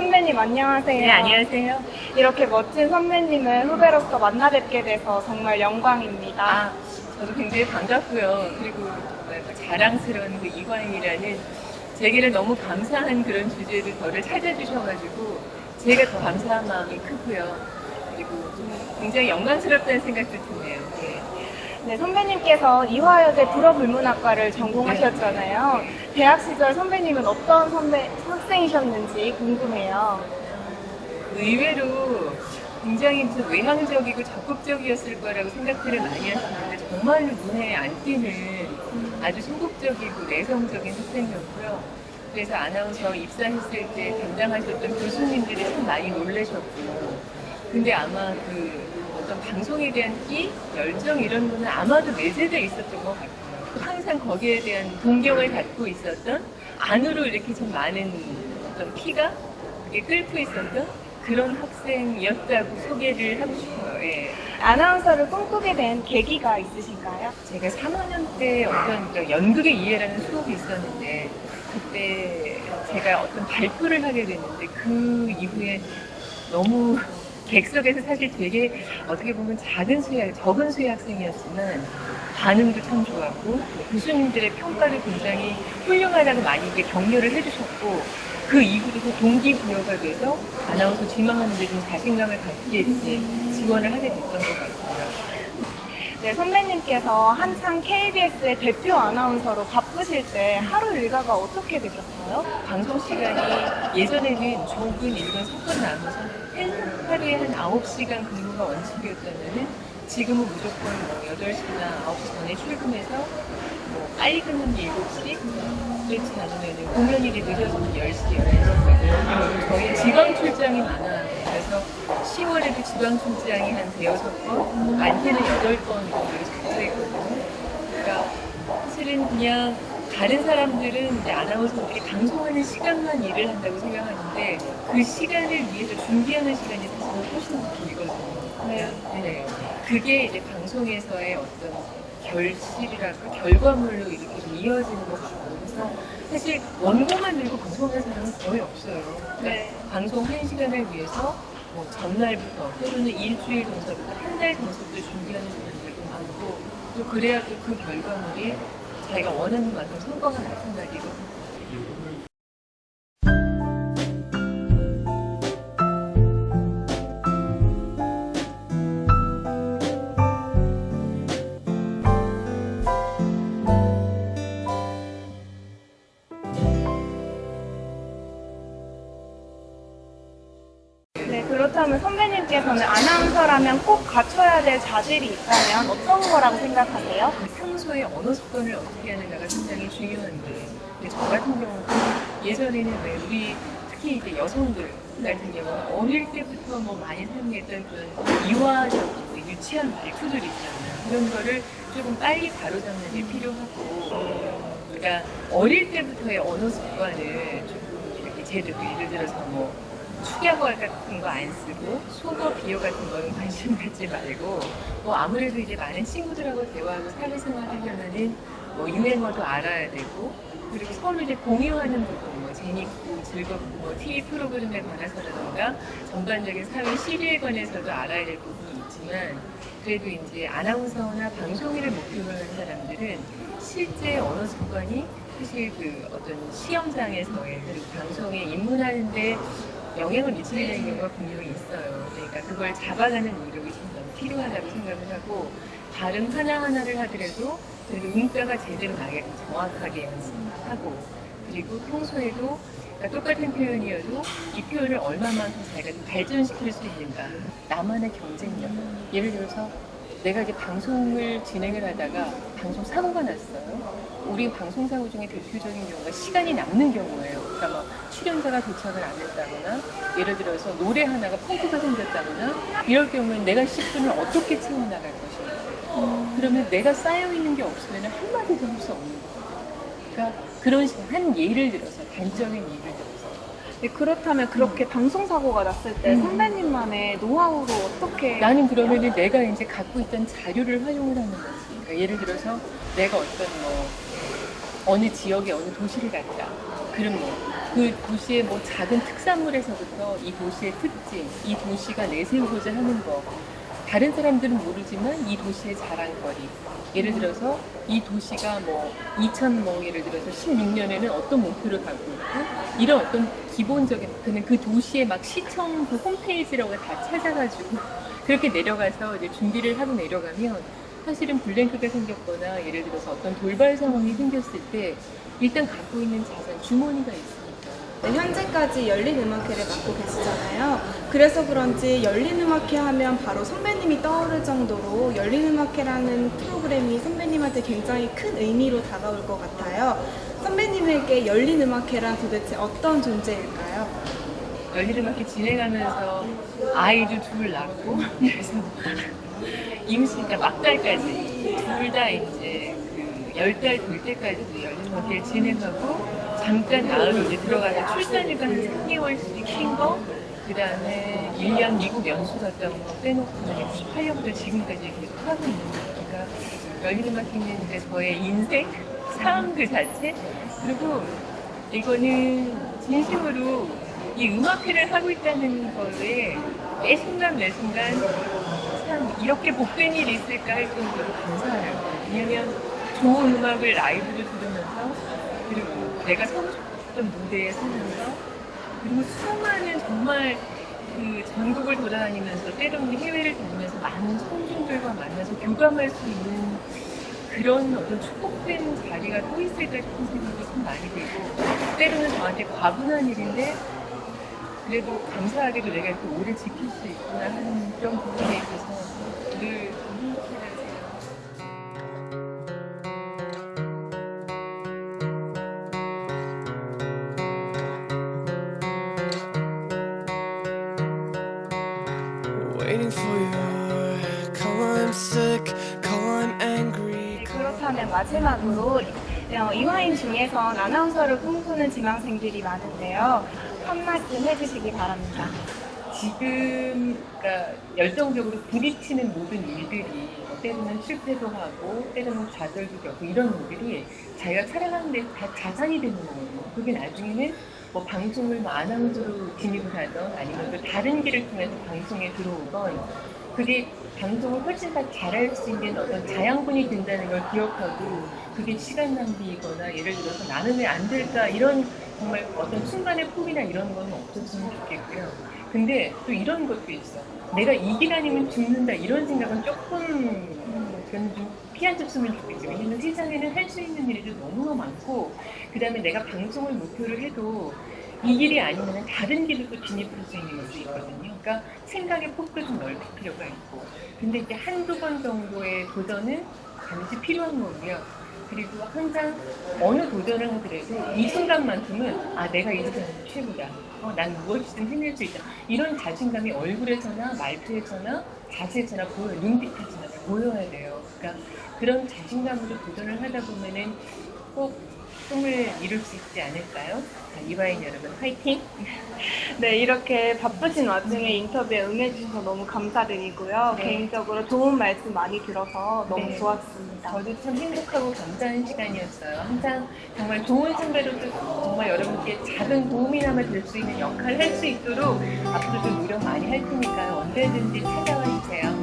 선배님 안녕하세요. 네, 안녕하세요. 이렇게 멋진 선배님을 후배로서 만나 뵙게 돼서 정말 영광입니다. 아, 저도 굉장히 반갑고요. 그리고 정말 자랑스러운 그 이관이라는 제게는 너무 감사한 그런 주제를 저를 찾아주셔가지고 제가 더 감사한 마음이 크고요. 그리고 좀 굉장히 영광스럽다는 생각도 드네요. 네. 네, 선배님께서 이화여대 불어불문학과를 전공하셨잖아요. 대학 시절 선배님은 어떤 학생이셨는지 궁금해요. 의외로 굉장히 좀 외향적이고 적극적이었을 거라고 생각들을 많이 하시는데 정말로 눈에 안 띄는 아주 소극적이고 내성적인 학생이었고요. 그래서 아나운서 입사했을 때 담당하셨던 교수님들이 참 많이 놀라셨고, 근데 아마 그 어떤 방송에 대한 끼, 열정 이런 거는 아마도 내재되어 있었던 것 같아요. 항상 거기에 대한 동경을 갖고 있었던, 안으로 이렇게 좀 많은 어떤 피가 그게 끓고 있었던 그런 학생이었다고 소개를 하고 싶어요. 예. 아나운서를 꿈꾸게 된 계기가 있으신가요? 제가 3학년 때 어떤 연극의 이해라는 수업이 있었는데 그때 제가 어떤 발표를 하게 됐는데 그 이후에 너무 객석에서 사실 되게 어떻게 보면 적은 수의 학생이었지만 반응도 참 좋았고 교수님들의 평가도 굉장히 훌륭하다고 많이 이렇게 격려를 해주셨고 그 이후로 동기부여가 돼서 아나운서 지망하는 데 좀 자신감을 갖게 이제 지원을 하게 됐던 것 같아요. 네, 선배님께서 한창 KBS의 대표 아나운서로 바쁘실 때 하루 일과가 어떻게 되셨어요? 방송 시간이 예전에는 좁은 일과 섞어 나눠서 하루에 한 9시간 근무가 원칙이었다면은 지금은 무조건 뭐 8시나 9시 전에 출근해서 뭐 빨리 끝나면 7시, 그렇지 않으면 공연일이 늦어지면 10시, 11시. 저희 지방 출장이 많아요. 그래서 10월에도 지방 출장이 한 6번, 많게는 8번 정도로 잡혀있거든요. 그러니까 사실은 그냥 다른 사람들은 이제 아나운서들이 방송하는 시간만 일을 한다고 생각하는데 그 시간을 위해서 준비하는 시간이 사실은 훨씬 더 길거든요. 네. 네. 그게 이제 방송에서의 어떤 결실이랄까 결과물로 이렇게 좀 이어지는 것 같고 그래서 사실 원고만 들고 방송하는 사람은 거의 없어요. 그러니까 네. 방송 1시간을 위해서 뭐 전날부터 또는 일주일 전서부터 한 달 전서부터 준비하는 사람들도 많고 또 그래야 또 그 결과물이 자기가 원하는 만큼 성과가 나타나기도 네, 그렇다면 선배님께서는 아나운서라면 꼭 갖춰야 될 자질이 있다면 어떤 거라고 생각하세요? 평소에 언어 습관을 어떻게 하는가가 굉장히 중요한데 근데 저 같은 경우도 예전에는 왜 우리 특히 이제 여성들 같은 경우는 어릴 때부터 뭐 많이 사용했던 그런 이화적이고 유치한 말투들 있잖아요. 그런 거를 조금 빨리 바로잡는 게 필요하고 그러니까 어릴 때부터의 언어 습관을 조금 이렇게 제대로 예를 들어서 뭐 축약어 같은 거 안 쓰고 속어 비어 같은 거는 관심 갖지 말고 뭐 아무래도 이제 많은 친구들하고 대화하고 사회생활 하려면은 뭐 유행어도 알아야 되고 그리고 서로 이제 공유하는 부분 뭐 재밌고 즐겁고 뭐 TV 프로그램에 관해서라든가 전반적인 사회 시류에 관해서도 알아야 될 부분이 있지만 그래도 이제 아나운서나 방송인을 목표로 하는 사람들은 실제 언어 습관이 사실 그 어떤 시험장에서의 그리고 방송에 입문하는데 영향을 미치게 되는 경우가 분명히 있어요. 그러니까 그걸 잡아가는 노력이 좀 필요하다고 생각을 하고 발음 하나하나를 하더라도 그래도 음가가 제대로 나게끔 정확하게 연습하고 그리고 평소에도 그러니까 똑같은 표현이어도 이 표현을 얼마만큼 자기가 좀 발전시킬 수 있는가 나만의 경쟁력 예를 들어서 내가 이제 방송을 진행을 하다가 방송 사고가 났어요. 우리 방송사고 중에 대표적인 경우가 시간이 남는 경우예요. 그러니까 막 출연자가 도착을 안 했다거나 예를 들어서 노래 하나가 펑크가 생겼다거나 이럴 경우에는 내가 10분을 어떻게 채워나갈 것인가. 그러면 내가 쌓여있는 게 없으면 한마디도 할 수 없는 거예요. 그러니까 그런 한 예를 들어서 단적인 예를 들어서 네, 그렇다면 그렇게 방송사고가 났을 때 선배님만의 노하우로 어떻게 나는 그러면은 내가 이제 갖고 있던 자료를 활용을 하는 거지. 그러니까 예를 들어서 내가 어떤 뭐 어느 지역에 어느 도시를 갔다. 그럼 뭐 그 도시의 뭐 작은 특산물에서부터 이 도시의 특징, 이 도시가 내세우고자 하는 거, 다른 사람들은 모르지만 이 도시의 자랑거리. 예를 들어서 이 도시가 예를 들어서 16년에는 어떤 목표를 갖고 있고, 이런 어떤 기본적인, 그는 그 도시의 막 시청 그 홈페이지라고 다 찾아가지고, 그렇게 내려가서 이제 준비를 하고 내려가면, 사실은 블랭크가 생겼거나, 예를 들어서 어떤 돌발 상황이 생겼을 때, 일단 갖고 있는 자산, 주머니가 있으니까. 네, 현재까지 열린음악회를 맡고 계시잖아요. 그래서 그런지 열린음악회 하면 바로 선배님이 떠오를 정도로 열린음악회라는 프로그램이 선배님한테 굉장히 큰 의미로 다가올 것 같아요. 선배님에게 열린음악회란 도대체 어떤 존재일까요? 열린음악회 진행하면서 아이도 둘 낳고, 그래서 임신과 막달까지 둘 다 이제 그 10달 될 때까지도 열린음악회를 진행하고, 잠깐 나으로 이제 들어가서 출산일과 한 3개월씩 쉰 거, 그 다음에 1년 미국 연수 갔다 온 거 빼놓고 98년부터 지금까지 계속 하고 있는 거예요. 그러니까 열린음악회는 이제 저의 인생, 삶 그 자체. 그리고 이거는 진심으로 이 음악회를 하고 있다는 거에 매 순간 참 이렇게 복된 일이 있을까 할 정도로 감사해요. 왜냐면 좋은 음악을 라이브로 들으면서, 그리고 내가 서고 싶었던 무대에 서면서, 그리고 수많은 정말 그 전국을 돌아다니면서 때로는 해외를 다니면서 많은 선생들과 만나서 교감할 수 있는 그런 어떤 축복된 자리가 또 있을까 싶은 생각이 참 많이 들고, 때로는 저한테 과분한 일인데 그래도 감사하게도 내가 이렇게 오래 지킬 수 있구나 하는 그런 부분에 있어서 늘 행복해하세요. Waiting for your call, I'm sick, call, I'm angry. 그렇다면 마지막으로 이화인 중에선 아나운서를 꿈꾸는 지망생들이 많은데요. 한 말씀 해주시기 바랍니다. 지금 그러니까 열정적으로 부딪히는 모든 일들이 때로는 실패도 하고 때로는 좌절도 겪고 이런 일들이 자기가 살아가는 데 다 자산이 되는 거거든요. 그게 나중에는 뭐 방송을 아나운서로 진입을 하던 아니면 또 다른 길을 통해서 방송에 들어오건 그게 방송을 훨씬 더 잘할 수 있는 어떤 자양분이 된다는 걸 기억하고 그게 시간 낭비이거나 예를 들어서 나는 왜 안 될까 이런 정말 어떤 순간의 포기나 이런 건 없었으면 좋겠고요. 근데 또 이런 것도 있어. 내가 이 길 아니면 죽는다 이런 생각은 조금 저는 좀 피하셨으면 좋겠죠. 왜냐면 세상에는 할 수 있는 일이 너무너무 많고 그 다음에 내가 방송을 목표로 해도 이 길이 아니면 다른 길을 또 진입할 수 있는 것도 있거든요. 그러니까 생각의 폭도 좀 넓힐 필요가 있고 근데 이제 한두 번 정도의 도전은 반드시 필요한 거고요. 그리고 항상 어느 도전을 하더라도 이 순간만큼은 내가 이 순간은 최고다. 난 무엇이든 해낼 수 있다. 이런 자신감이 얼굴에서나 말투에서나 자세에서나 보여요. 눈빛에서나 보여야 돼요. 그러니까 그런 자신감으로 도전을 하다 보면은 꼭 꿈을 이룰 수 있지 않을까요? 자, 이화인 여러분 화이팅! 네, 이렇게 바쁘신 와중에 인터뷰에 응해주셔서 너무 감사드리고요. 네. 개인적으로 좋은 말씀 많이 들어서 너무 네. 좋았습니다. 저도 참 행복하고 감사한 시간이었어요. 항상 정말 좋은 선배로서 정말 여러분께 작은 도움이나마 될 수 있는 역할을 할 수 있도록 앞으로도 노력 많이 할 테니까요. 언제든지 찾아와 주세요.